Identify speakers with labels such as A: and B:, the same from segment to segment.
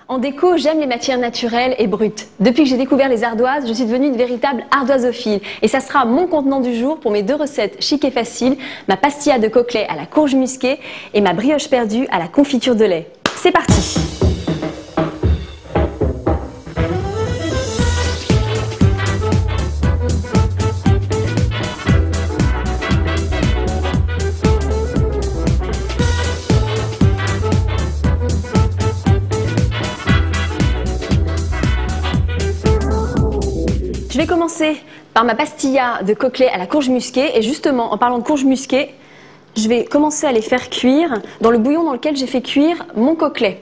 A: En déco, j'aime les matières naturelles et brutes. Depuis que j'ai découvert les ardoises, je suis devenue une véritable ardoisophile. Et ça sera mon contenant du jour pour mes deux recettes chic et faciles, ma pastilla de coquelets à la courge musquée et ma brioche perdue à la confiture de lait. C'est parti! Je vais commencer par ma pastilla de coquelets à la courge musquée et justement en parlant de courge musquée, je vais commencer à les faire cuire dans le bouillon dans lequel j'ai fait cuire mon coquelet.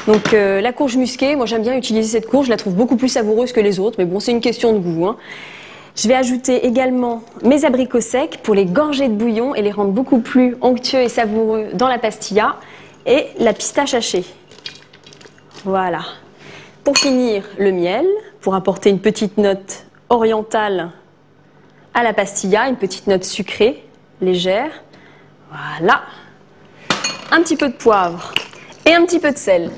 A: Donc la courge musquée, moi j'aime bien utiliser cette courge, je la trouve beaucoup plus savoureuse que les autres, mais bon c'est une question de goût, hein. Je vais ajouter également mes abricots secs pour les gorger de bouillon et les rendre beaucoup plus onctueux et savoureux dans la pastilla et la pistache hachée. Voilà. Pour finir, le miel, pour apporter une petite note orientale à la pastilla, une petite note sucrée, légère. Voilà. Un petit peu de poivre et un petit peu de sel.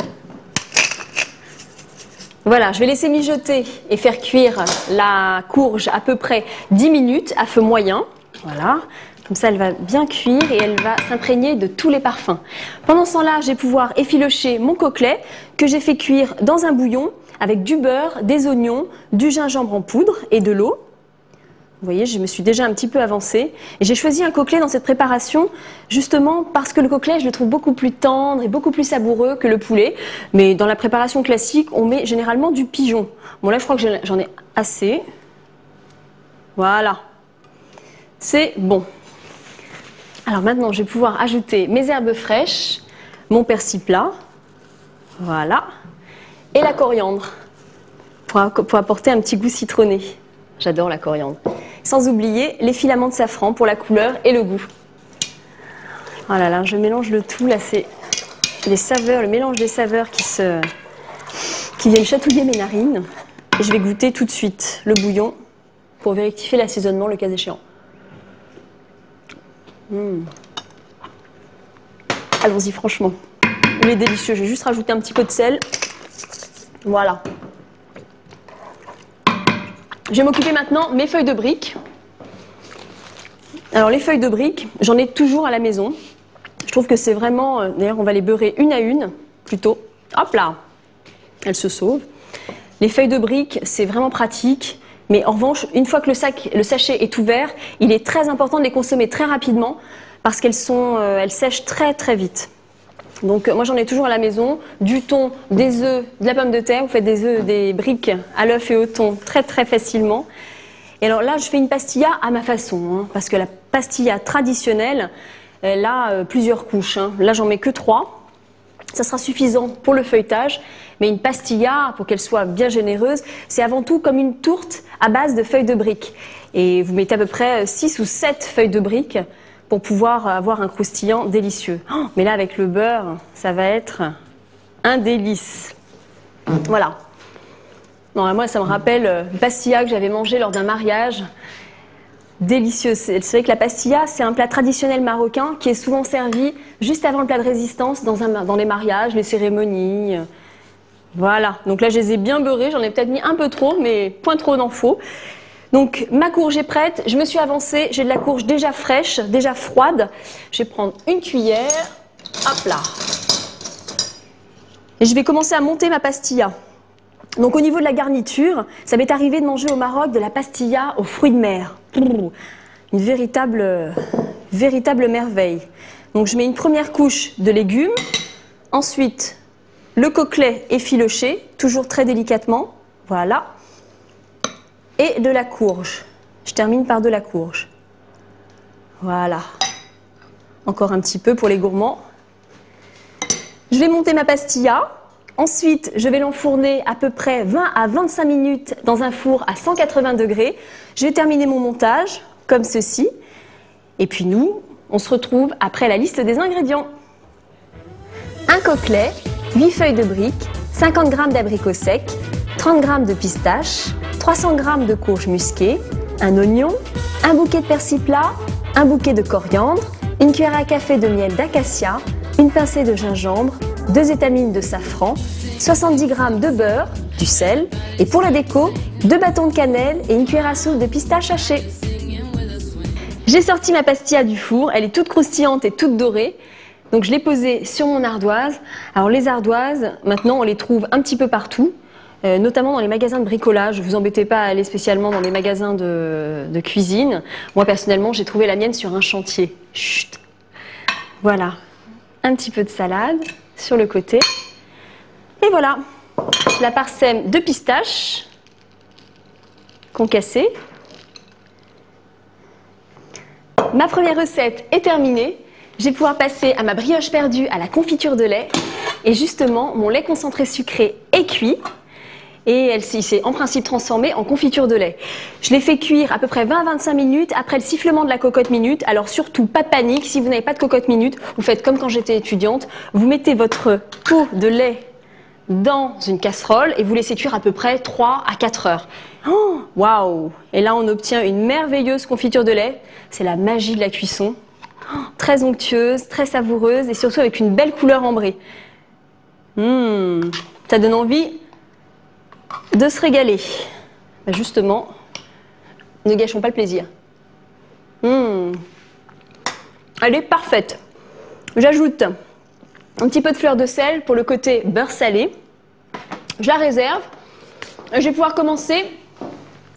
A: Voilà, je vais laisser mijoter et faire cuire la courge à peu près 10 minutes à feu moyen. Voilà. Comme ça, elle va bien cuire et elle va s'imprégner de tous les parfums. Pendant ce temps-là, je vais pouvoir effilocher mon coquelet que j'ai fait cuire dans un bouillon avec du beurre, des oignons, du gingembre en poudre et de l'eau. Vous voyez, je me suis déjà un petit peu avancée. Et j'ai choisi un coquelet dans cette préparation justement parce que le coquelet, je le trouve beaucoup plus tendre et beaucoup plus savoureux que le poulet. Mais dans la préparation classique, on met généralement du pigeon. Bon là, je crois que j'en ai assez. Voilà. C'est bon. Alors maintenant, je vais pouvoir ajouter mes herbes fraîches, mon persil plat, voilà, et la coriandre pour apporter un petit goût citronné. J'adore la coriandre. Sans oublier les filaments de safran pour la couleur et le goût. Voilà, là, je mélange le tout. Là, c'est les saveurs, le mélange des saveurs qui viennent chatouiller mes narines. Et je vais goûter tout de suite le bouillon pour vérifier l'assaisonnement le cas échéant. Allons-y franchement, il est délicieux. Je vais juste rajouter un petit peu de sel. Voilà. Je vais m'occuper maintenant de mes feuilles de briques. Alors les feuilles de briques, j'en ai toujours à la maison. Je trouve que c'est vraiment, d'ailleurs on va les beurrer une à une plutôt. Hop là, elles se sauvent. Les feuilles de briques, c'est vraiment pratique. Mais en revanche, une fois que le sachet est ouvert, il est très important de les consommer très rapidement parce qu'elles sèchent très très vite. Donc moi j'en ai toujours à la maison, du thon, des œufs, de la pomme de terre, vous faites des briques à l'œuf et au thon très très facilement. Et alors là je fais une pastilla à ma façon, hein, parce que la pastilla traditionnelle, elle a plusieurs couches, hein. Là j'en mets que 3. Ça sera suffisant pour le feuilletage, mais une pastilla, pour qu'elle soit bien généreuse, c'est avant tout comme une tourte à base de feuilles de briques. Et vous mettez à peu près 6 ou 7 feuilles de briques pour pouvoir avoir un croustillant délicieux. Oh, mais là, avec le beurre, ça va être un délice. Voilà. Non, moi, ça me rappelle une pastilla que j'avais mangée lors d'un mariage. Délicieux. C'est vrai que la pastilla, c'est un plat traditionnel marocain qui est souvent servi juste avant le plat de résistance dans les mariages, les cérémonies. Voilà. Donc là, je les ai bien beurrés. J'en ai peut-être mis un peu trop, mais point trop n'en faut. Donc ma courge est prête. Je me suis avancée. J'ai de la courge déjà fraîche, déjà froide. Je vais prendre une cuillère. Hop là. Et je vais commencer à monter ma pastilla. Donc au niveau de la garniture, ça m'est arrivé de manger au Maroc de la pastilla aux fruits de mer. Une véritable merveille. Donc je mets une première couche de légumes, ensuite le coquelet effiloché, toujours très délicatement, voilà, et de la courge. Je termine par de la courge. Voilà. Encore un petit peu pour les gourmands. Je vais monter ma pastilla. Ensuite, je vais l'enfourner à peu près 20 à 25 minutes dans un four à 180 degrés. Je vais terminer mon montage comme ceci. Et puis nous, on se retrouve après la liste des ingrédients. Un coquelet, 8 feuilles de briques, 50 g d'abricots secs, 30 g de pistaches, 300 g de courge musquée, un oignon, un bouquet de persil plat, un bouquet de coriandre, une cuillère à café de miel d'acacia, une pincée de gingembre, 2 étamines de safran, 70 g de beurre, du sel et pour la déco, 2 bâtons de cannelle et une cuillère à soupe de pistache hachée. J'ai sorti ma pastilla du four, elle est toute croustillante et toute dorée. Donc je l'ai posée sur mon ardoise. Alors les ardoises, maintenant on les trouve un petit peu partout, notamment dans les magasins de bricolage. Ne vous embêtez pas à aller spécialement dans les magasins de cuisine. Moi personnellement j'ai trouvé la mienne sur un chantier. Chut. Voilà, un petit peu de salade sur le côté. Et voilà, la parsème de pistache concassée. Ma première recette est terminée. Je vais pouvoir passer à ma brioche perdue à la confiture de lait. Et justement, mon lait concentré sucré est cuit. Et il s'est en principe transformé en confiture de lait. Je l'ai fait cuire à peu près 20 à 25 minutes après le sifflement de la cocotte minute. Alors surtout, pas de panique, si vous n'avez pas de cocotte minute, vous faites comme quand j'étais étudiante. Vous mettez votre pot de lait dans une casserole et vous laissez cuire à peu près 3 à 4 heures. Oh, waouh! Et là, on obtient une merveilleuse confiture de lait. C'est la magie de la cuisson. Oh, très onctueuse, très savoureuse et surtout avec une belle couleur ambrée. Ça donne envie de se régaler. Ben justement, ne gâchons pas le plaisir. Elle est parfaite. J'ajoute un petit peu de fleur de sel pour le côté beurre salé. Je la réserve. Je vais pouvoir commencer.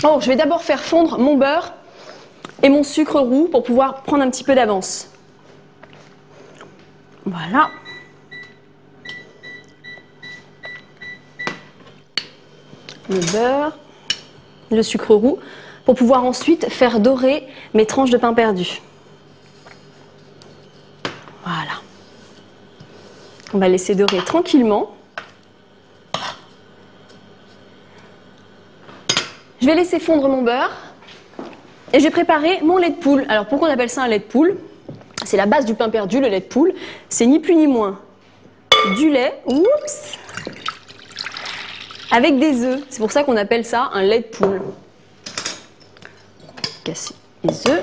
A: Oh, je vais d'abord faire fondre mon beurre et mon sucre roux pour pouvoir prendre un petit peu d'avance. Voilà. Le beurre, le sucre roux, pour pouvoir ensuite faire dorer mes tranches de pain perdu. Voilà. On va laisser dorer tranquillement. Je vais laisser fondre mon beurre et je vais préparer mon lait de poule. Alors pourquoi on appelle ça un lait de poule? C'est la base du pain perdu, le lait de poule. C'est ni plus ni moins du lait, oups, avec des œufs. C'est pour ça qu'on appelle ça un lait de poule. Casser les œufs.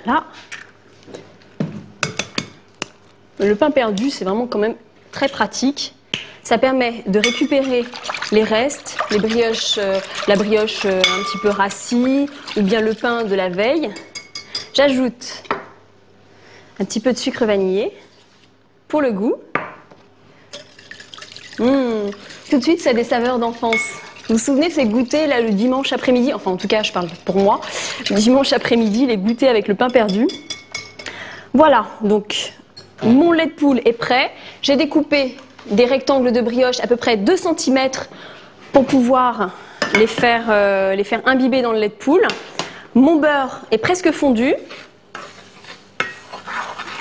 A: Voilà. Le pain perdu, c'est vraiment quand même très pratique. Ça permet de récupérer les restes, les brioches, la brioche un petit peu rassie ou bien le pain de la veille. J'ajoute un petit peu de sucre vanillé pour le goût. Tout de suite, ça a des saveurs d'enfance. Vous vous souvenez de ces goûters là le dimanche après-midi? Enfin, en tout cas, je parle pour moi. Le dimanche après-midi, les goûters avec le pain perdu. Voilà, donc mon lait de poule est prêt. J'ai découpé des rectangles de brioche à peu près 2 cm pour pouvoir les faire imbiber dans le lait de poule. Mon beurre est presque fondu.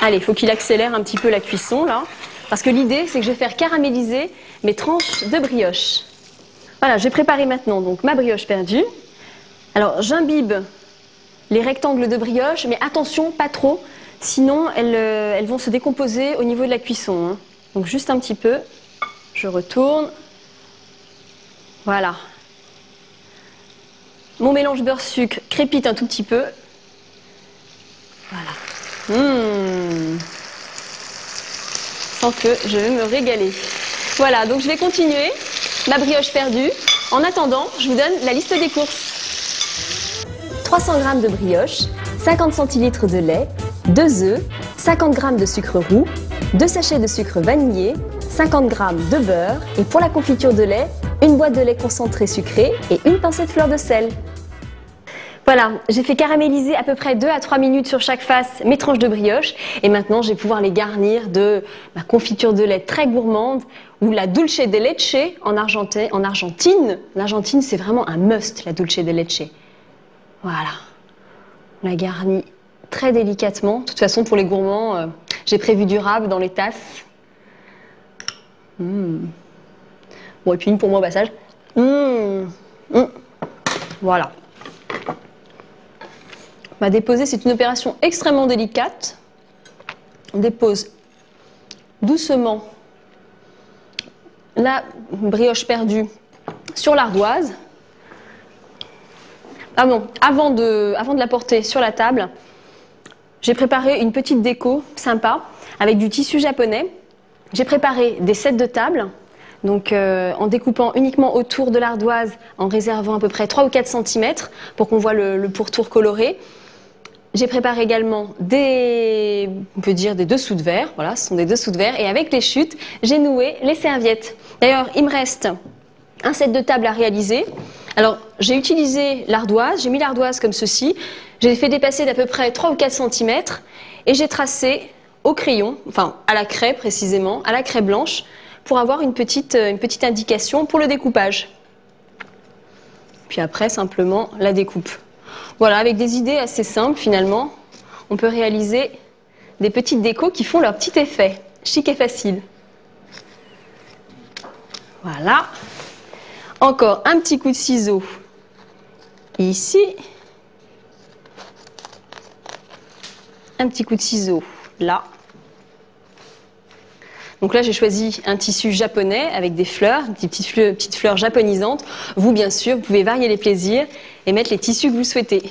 A: Allez, il faut qu'il accélère un petit peu la cuisson là. Parce que l'idée, c'est que je vais faire caraméliser mes tranches de brioche. Voilà, j'ai préparé maintenant donc ma brioche perdue. Alors, j'imbibe les rectangles de brioche, mais attention, pas trop, sinon elles vont se décomposer au niveau de la cuisson. Hein. Donc, juste un petit peu, je retourne. Voilà. Mon mélange beurre-sucre crépite un tout petit peu. Voilà. Sans que je vais me régaler. Voilà, donc je vais continuer ma brioche perdue. En attendant, je vous donne la liste des courses. 300 g de brioche, 50 centilitres de lait, 2 œufs, 50 g de sucre roux, 2 sachets de sucre vanillé, 50 g de beurre et pour la confiture de lait, une boîte de lait concentré sucré et une pincée de fleur de sel. Voilà, j'ai fait caraméliser à peu près 2 à 3 minutes sur chaque face mes tranches de brioche et maintenant je vais pouvoir les garnir de ma confiture de lait très gourmande ou la dulce de leche en Argentine. En Argentine, c'est vraiment un must, la dulce de leche. Voilà, on la garnit très délicatement. De toute façon, pour les gourmands, j'ai prévu du rab dans les tasses. Bon, et puis une pour moi au passage. Voilà. On va déposer, c'est une opération extrêmement délicate. On dépose doucement la brioche perdue sur l'ardoise. Ah bon, avant de la porter sur la table, j'ai préparé une petite déco sympa avec du tissu japonais. J'ai préparé des sets de table, donc en découpant uniquement autour de l'ardoise, en réservant à peu près 3 ou 4 cm pour qu'on voit le pourtour coloré. J'ai préparé également on peut dire des dessous de verre, voilà, ce sont des dessous de verre, et avec les chutes, j'ai noué les serviettes. D'ailleurs, il me reste un set de table à réaliser. Alors, j'ai utilisé l'ardoise, j'ai mis l'ardoise comme ceci, j'ai fait dépasser d'à peu près 3 ou 4 cm, et j'ai tracé au crayon, enfin à la craie précisément, à la craie blanche, pour avoir une petite indication pour le découpage. Puis après, simplement la découpe. Voilà, avec des idées assez simples finalement, on peut réaliser des petites décos qui font leur petit effet, chic et facile. Voilà. Encore un petit coup de ciseau ici. Un petit coup de ciseau là. Donc là, j'ai choisi un tissu japonais avec des fleurs, des petites fleurs japonisantes. Vous, bien sûr, vous pouvez varier les plaisirs et mettre les tissus que vous souhaitez.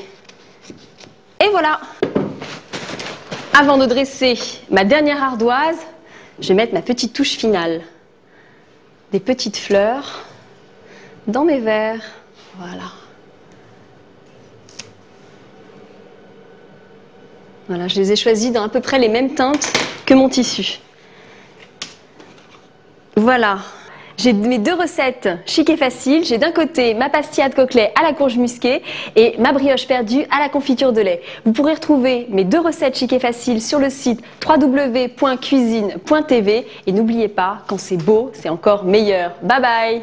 A: Et voilà! Avant de dresser ma dernière ardoise, je vais mettre ma petite touche finale. Des petites fleurs dans mes verres. Voilà. Voilà, je les ai choisies dans à peu près les mêmes teintes que mon tissu. Voilà, j'ai mes 2 recettes chic et faciles. J'ai d'un côté ma pastilla de coquelets à la courge musquée et ma brioche perdue à la confiture de lait. Vous pourrez retrouver mes 2 recettes chic et faciles sur le site www.cuisine.tv et n'oubliez pas, quand c'est beau, c'est encore meilleur. Bye bye!